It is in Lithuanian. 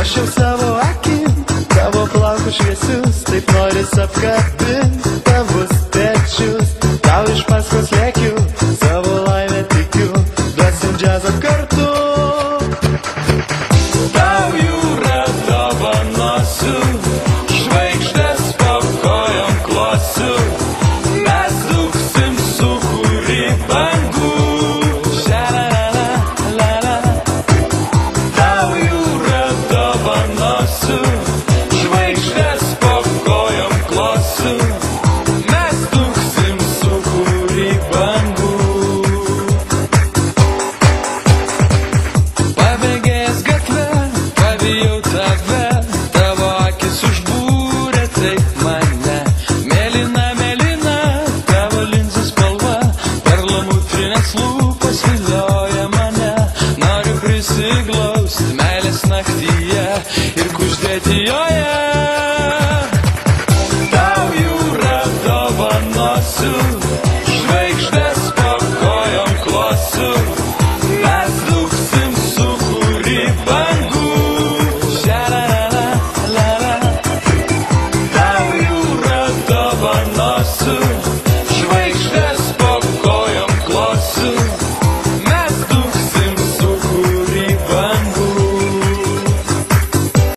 Aš jau savo akim, tavo plaukus šviesius, taip noris apkabint tavus pečius. Tau iš paskos lėkiu, savo laimę tikiu, duosim džiazą kartu. Tau jūrą dovanosiu, žvaigždės po kojom klosiu, mes dūksim sūkurį bangų. Žvaigždės po kojom klosiu, mes dūksim sūkurį bangų. Pabėgęs gatvę, pabijau tave.